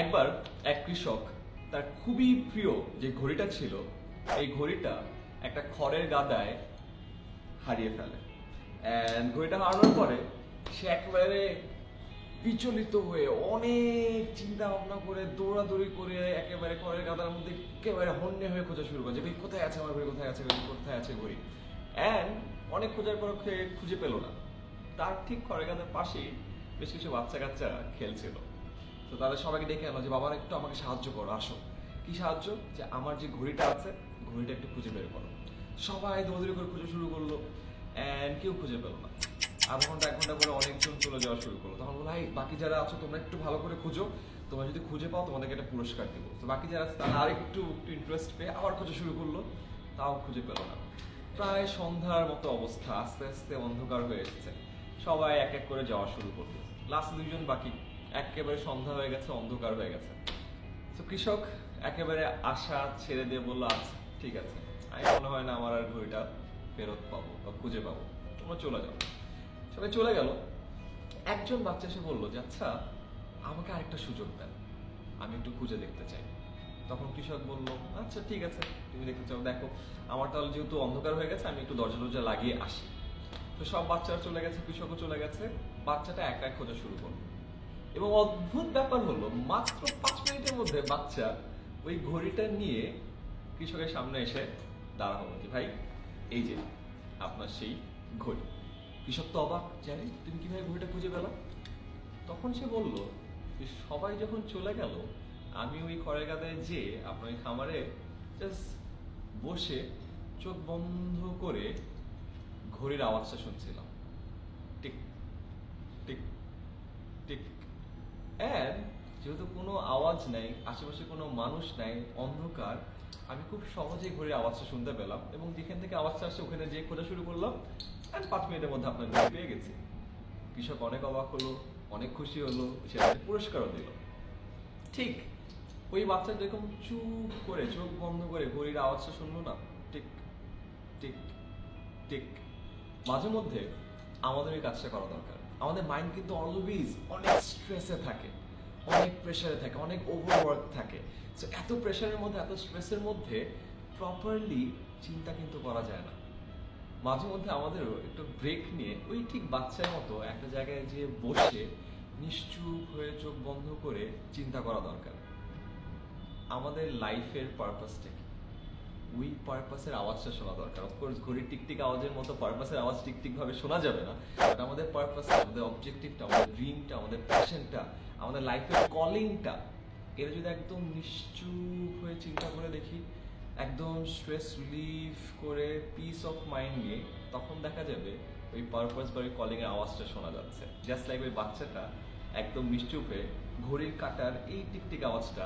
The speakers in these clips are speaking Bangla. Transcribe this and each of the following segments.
একবার এক কৃষক তার খুবই প্রিয় যে ঘড়িটা ছিল এই ঘড়িটা একটা খড়ের গাদায় হারিয়ে ফেলে। ঘড়িটা হারানোর পরে সে একেবারে বিচলিত হয়ে অনেক চিন্তা ভাবনা করে দৌড়াদৌড়ি করে একেবারে খড়ের গাদার মধ্যে একেবারে হন্যে হয়ে খোঁজা শুরু করে যে ভাই কোথায় আছে আমার ঘড়ি, কোথায় আছে ঘড়ি, কোথায় আছে ঘড়ি। অনেক খোঁজার পর খুঁজে পেল না। তার ঠিক খড়ের গাদার পাশেই বেশ কিছু বাচ্চা কাচ্চা খেলছিল। তো তাদের সবাইকে ডেকে আনো যে বাবা একটু আমাকে সাহায্য করো, আসো। কি সাহায্য? যে আমার যে ঘড়িটা আছে ঘড়িটা একটু খুঁজে বের করো। সবাই দৌড়াদৌড়ি করে খুঁজে শুরু করলো, কেউ খুঁজে পেল না। আধা ঘন্টা 1 ঘন্টা করে অনেকজন চলে যাওয়া শুরু করলো। তখন বললো, বাকি যারা আছো তোমরা একটু ভালো করে খুঁজো, তোমরা যদি খুঁজে পাও তোমাদেরকে একটা পুরস্কার দিব। তো বাকি যারা আছে তারা আরেকটু ইন্টারেস্ট পেয়ে আবার খোঁজা শুরু করলো, তাও খুঁজে পেল না। প্রায় সন্ধ্যার মতো অবস্থা, আস্তে আস্তে অন্ধকার হয়ে এসেছে। সবাই এক এক করে যাওয়া শুরু করলো। লাস্ট 2 জন বাকি। একেবারে সন্ধ্যা হয়ে গেছে, অন্ধকার হয়ে গেছে। তো কৃষক একেবারে আশা ছেড়ে দিয়ে বললো, আচ্ছা ঠিক আছে, আমি মনে হয় না আমার আর ঘড়িটা ফেরত পাবো বা খুঁজে পাবো, তোমরা চলে যাও। সবাই চলে গেল। একজন বাচ্চা এসে বললো যে আচ্ছা আমাকে আরেকটা সুযোগ দেন, আমি একটু খুঁজে দেখতে চাই। তখন কৃষক বললো, আচ্ছা ঠিক আছে, তুমি দেখতে চাও দেখো, আমার তাহলে যেহেতু অন্ধকার হয়ে গেছে আমি একটু দরজা লাগিয়ে আসি। তো সব বাচ্চারা চলে গেছে, কৃষকও চলে গেছে। বাচ্চাটা একা খোঁজা শুরু করলো এবং অদ্ভুত ব্যাপার হলো মাত্র 5 মিনিটের মধ্যে বাচ্চা ওই ঘড়িটা নিয়ে কৃষকের সামনে এসে দাঁড়া হলো যে ভাই এই যে আপনার সেই ঘড়ি। কৃষক তো অবাক, জানি তুমি কিভাবে ঘড়িটা খুঁজে পেলা? তখন সে বলল যে সবাই যখন চলে গেল আমি ওই খড়ের গাদায় যে আপনার ওই খামারে জাস্ট বসে চোখ বন্ধ করে ঘড়ির আওয়াজটা শুনছিলাম, টিক টিক টিক। যেহেতু কোনো আওয়াজ নাই, আশেপাশে কোনো মানুষ নাই, অন্ধকার, আমি খুব সহজেই ঘড়ির আওয়াজটা শুনতে পেলাম এবং যেখান থেকে আওয়াজটা আসছে ওখানে যেয়ে খোঁজা শুরু করলাম। 5 মিনিটের মধ্যে আপনার ঘড়ি পেয়ে গেছি। কৃষক অনেক অবাক হলো, অনেক খুশি হলো, সেটাকে পুরস্কারও দিল। ঠিক ওই বাচ্চা যেরকম চুপ করে চোখ বন্ধ করে ঘড়ির আওয়াজটা শুনলো না, টিক টিক টিক, মাঝে মধ্যে আমাদের এই কাজটা করা দরকার। আমাদের মাইন্ড কিন্তু অলওয়েজ অনেক স্ট্রেসে থাকে, অনেক প্রেশারে থাকে, অনেক ওভারওয়ার্ক থাকে। সো এত প্রেশারের মধ্যে, এত স্ট্রেসের মধ্যে প্রপারলি চিন্তা কিন্তু করা যায় না। মাঝে মধ্যে আমাদেরও একটু ব্রেক নিয়ে ওই ঠিক বাচ্চার মতো একটা জায়গায় যেয়ে বসে নিশ্চুপ হয়ে চোখ বন্ধ করে চিন্তা করা দরকার। আমাদের লাইফের পারপাসটা কি? ওই পারপাসের আওয়াজটা শোনা দরকার। অফকোর্স ঘড়ির টিকটিক আওয়াজের মতো পারপাসের আওয়াজ টিকটিক ভাবে শোনা যাবে না, বাট আমাদের পারপাসটা, আমাদের অবজেক্টিভটা, আমাদের ড্রিমটা, আমাদের প্যাশনটা, আমাদের লাইফের কলিংটা, এর যদি একদম নিশ্চুপ হয়ে চিন্তা করে দেখি, একদম স্ট্রেস রিলিফ করে পিস অফ মাইন্ড নিয়ে, তখন দেখা যাবে ওই পারপাস বা ওই কলিং এর আওয়াজটা শোনা যাচ্ছে। জাস্ট লাইক ওই বাচ্চাটা একদম নিশ্চুপ হয়ে ঘড়ির কাঁটার এই টিকটিক আওয়াজটা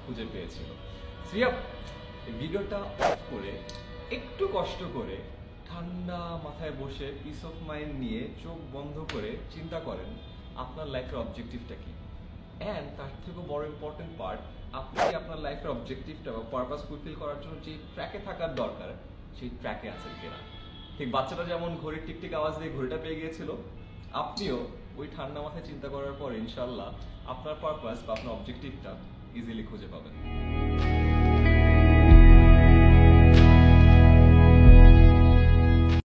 খুঁজে পেয়েছিল। ভিডিওটা অফ করে একটু কষ্ট করে ঠান্ডা মাথায় বসে পিস অফ মাইন্ড নিয়ে চোখ বন্ধ করে চিন্তা করেন আপনার লাইফের অবজেক্টিভটা কি। তার থেকেও বড় ইম্পর্টেন্ট পার্ট, আপনি কি আপনার লাইফের অবজেক্টিভটা বা পারপাস ফুলফিল করার জন্য যে ট্র্যাকে থাকার দরকার সেই ট্র্যাকে আছেন কিনা। ঠিক বাচ্চাটা যেমন ঘড়ির টিকটিক আওয়াজ দিয়ে ঘড়িটা পেয়ে গিয়েছিল, আপনিও ওই ঠান্ডা মাথায় চিন্তা করার পর ইনশাল্লাহ আপনার পারপাস বা আপনার অবজেক্টিভটা ইজিলি খুঁজে পাবেন।